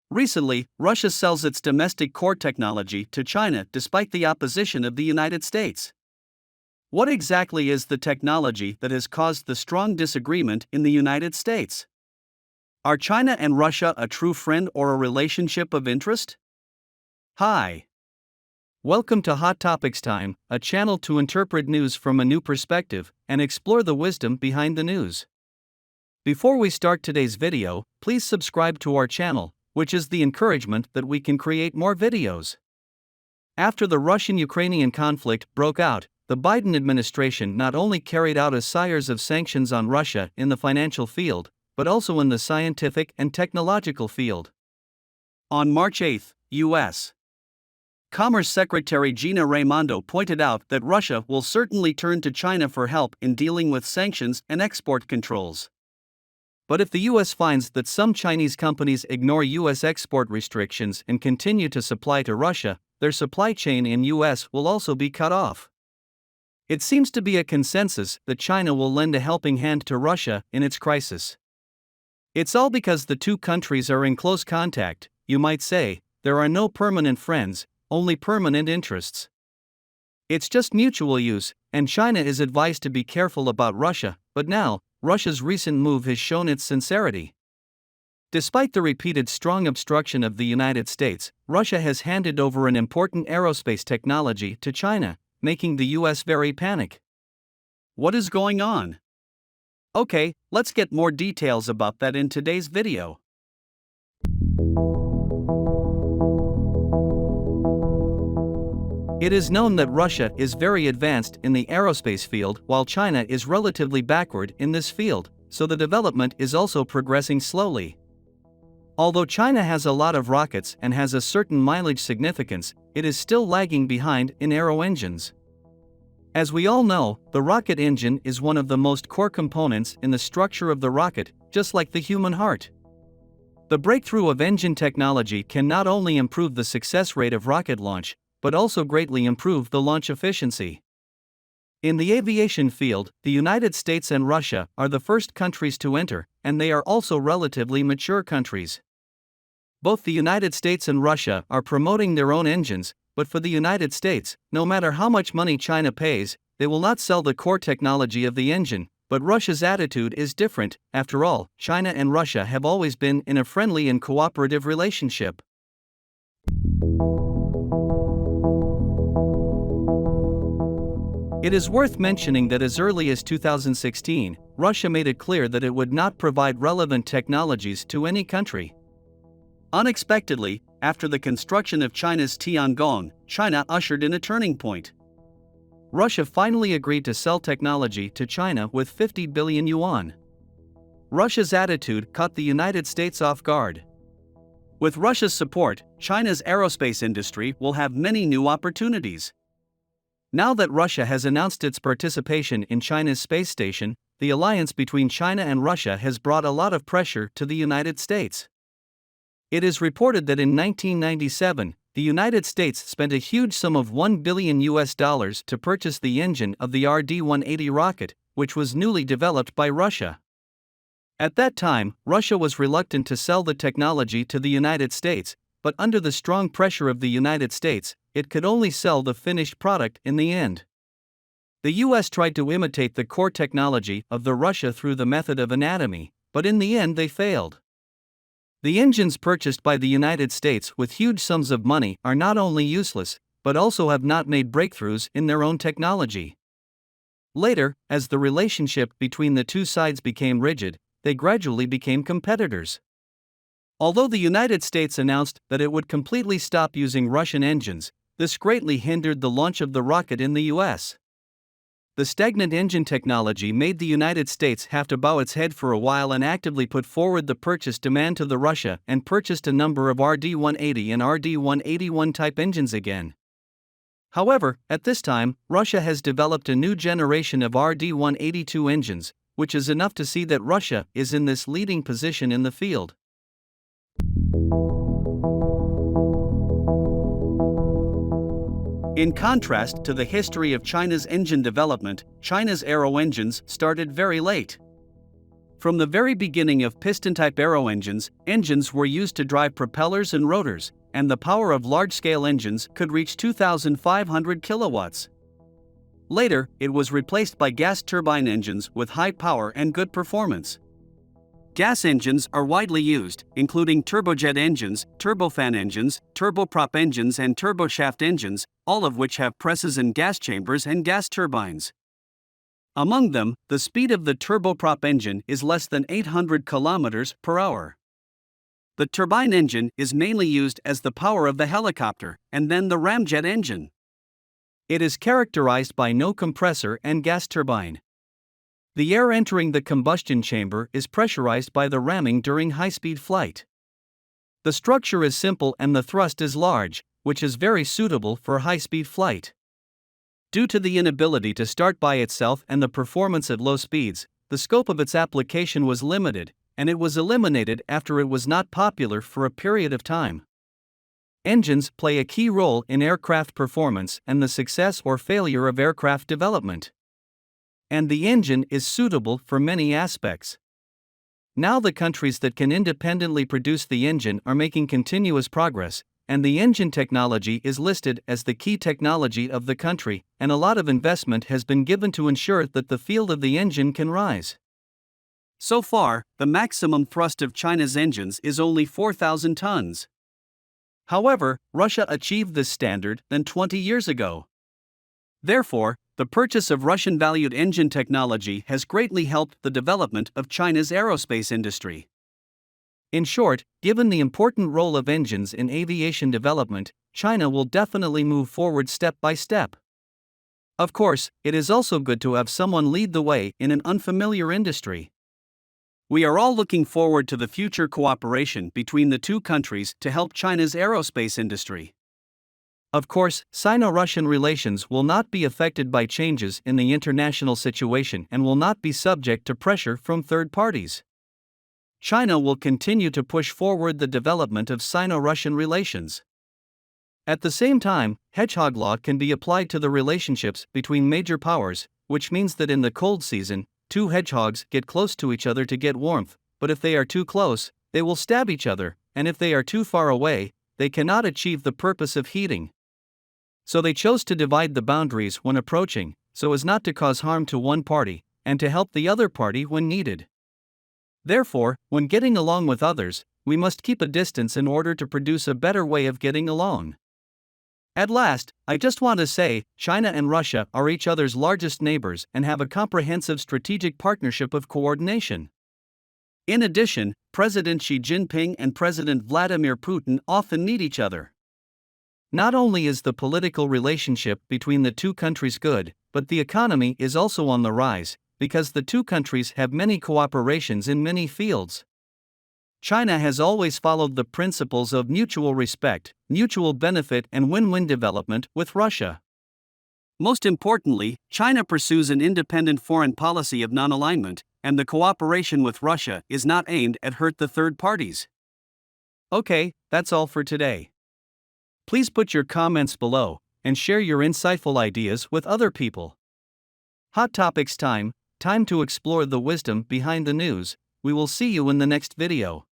Recently, Russia sells its domestic core technology to China despite the opposition of the United States. What exactly is the technology that has caused the strong disagreement in the United States? Are China and Russia a true friend or a relationship of interest? Hi. Welcome to Hot Topics Time, a channel to interpret news from a new perspective and explore the wisdom behind the news. Before we start today's video, please subscribe to our channel, which is the encouragement that we can create more videos. After the Russian-Ukrainian conflict broke out, the Biden administration not only carried out a series of sanctions on Russia in the financial field, but also in the scientific and technological field. On March 8, U.S. Commerce Secretary Gina Raimondo pointed out that Russia will certainly turn to China for help in dealing with sanctions and export controls. But if the U.S. finds that some Chinese companies ignore U.S. export restrictions and continue to supply to Russia, their supply chain in U.S. will also be cut off. It seems to be a consensus that China will lend a helping hand to Russia in its crisis. It's all because the two countries are in close contact. You might say, there are no permanent friends, only permanent interests. It's just mutual use, and China is advised to be careful about Russia, but now, Russia's recent move has shown its sincerity. Despite the repeated strong obstruction of the United States, Russia has handed over an important aerospace technology to China, making the US very panic. What is going on? Okay, let's get more details about that in today's video. It is known that Russia is very advanced in the aerospace field while China is relatively backward in this field, so the development is also progressing slowly. Although China has a lot of rockets and has a certain mileage significance, it is still lagging behind in aero engines. As we all know, the rocket engine is one of the most core components in the structure of the rocket, just like the human heart. The breakthrough of engine technology can not only improve the success rate of rocket launch, but also greatly improve the launch efficiency. In the aviation field, the United States and Russia are the first countries to enter, and they are also relatively mature countries. Both the United States and Russia are promoting their own engines, but for the United States, no matter how much money China pays, they will not sell the core technology of the engine. But Russia's attitude is different. After all, China and Russia have always been in a friendly and cooperative relationship. It is worth mentioning that as early as 2016, Russia made it clear that it would not provide relevant technologies to any country. Unexpectedly, after the construction of China's Tiangong, China ushered in a turning point. Russia finally agreed to sell technology to China with 50 billion yuan. Russia's attitude caught the United States off guard. With Russia's support, China's aerospace industry will have many new opportunities. Now that Russia has announced its participation in China's space station, the alliance between China and Russia has brought a lot of pressure to the United States. It is reported that in 1997, the United States spent a huge sum of $1 billion to purchase the engine of the RD-180 rocket, which was newly developed by Russia. At that time, Russia was reluctant to sell the technology to the United States, but under the strong pressure of the United States, it could only sell the finished product in the end. The US tried to imitate the core technology of the Russia through the method of anatomy, but in the end they failed. The engines purchased by the United States with huge sums of money are not only useless, but also have not made breakthroughs in their own technology. Later, as the relationship between the two sides became rigid, they gradually became competitors. Although the United States announced that it would completely stop using Russian engines, this greatly hindered the launch of the rocket in the US. The stagnant engine technology made the United States have to bow its head for a while and actively put forward the purchase demand to the Russia and purchased a number of RD-180 and RD-181 type engines again. However, at this time, Russia has developed a new generation of RD-182 engines, which is enough to see that Russia is in this leading position in the field. In contrast to the history of China's engine development, China's aero engines started very late. From the very beginning of piston-type aero engines, engines were used to drive propellers and rotors, and the power of large-scale engines could reach 2,500 kilowatts. Later, it was replaced by gas turbine engines with high power and good performance. Gas engines are widely used, including turbojet engines, turbofan engines, turboprop engines and turboshaft engines, all of which have presses and gas chambers and gas turbines. Among them, the speed of the turboprop engine is less than 800 km per hour. The turbine engine is mainly used as the power of the helicopter, and then the ramjet engine. It is characterized by no compressor and gas turbine. The air entering the combustion chamber is pressurized by the ramming during high-speed flight. The structure is simple and the thrust is large, which is very suitable for high-speed flight. Due to the inability to start by itself and the performance at low speeds, the scope of its application was limited, and it was eliminated after it was not popular for a period of time. Engines play a key role in aircraft performance and the success or failure of aircraft development. And the engine is suitable for many aspects. Now the countries that can independently produce the engine are making continuous progress, and the engine technology is listed as the key technology of the country, and a lot of investment has been given to ensure that the field of the engine can rise. So far, the maximum thrust of China's engines is only 4,000 tons. However, Russia achieved this standard 20 years ago. Therefore, the purchase of Russian-valued engine technology has greatly helped the development of China's aerospace industry. In short, given the important role of engines in aviation development, China will definitely move forward step by step. Of course, it is also good to have someone lead the way in an unfamiliar industry. We are all looking forward to the future cooperation between the two countries to help China's aerospace industry. Of course, Sino-Russian relations will not be affected by changes in the international situation and will not be subject to pressure from third parties. China will continue to push forward the development of Sino-Russian relations. At the same time, hedgehog law can be applied to the relationships between major powers, which means that in the cold season, two hedgehogs get close to each other to get warmth, but if they are too close, they will stab each other, and if they are too far away, they cannot achieve the purpose of heating. So they chose to divide the boundaries when approaching, so as not to cause harm to one party, and to help the other party when needed. Therefore, when getting along with others, we must keep a distance in order to produce a better way of getting along. At last, I just want to say, China and Russia are each other's largest neighbors and have a comprehensive strategic partnership of coordination. In addition, President Xi Jinping and President Vladimir Putin often meet each other. Not only is the political relationship between the two countries good, but the economy is also on the rise, because the two countries have many cooperations in many fields. China has always followed the principles of mutual respect, mutual benefit and win-win development with Russia. Most importantly, China pursues an independent foreign policy of non-alignment, and the cooperation with Russia is not aimed at hurt the third parties. Okay, that's all for today. Please put your comments below, and share your insightful ideas with other people. Hot Topics time to explore the wisdom behind the news. We will see you in the next video.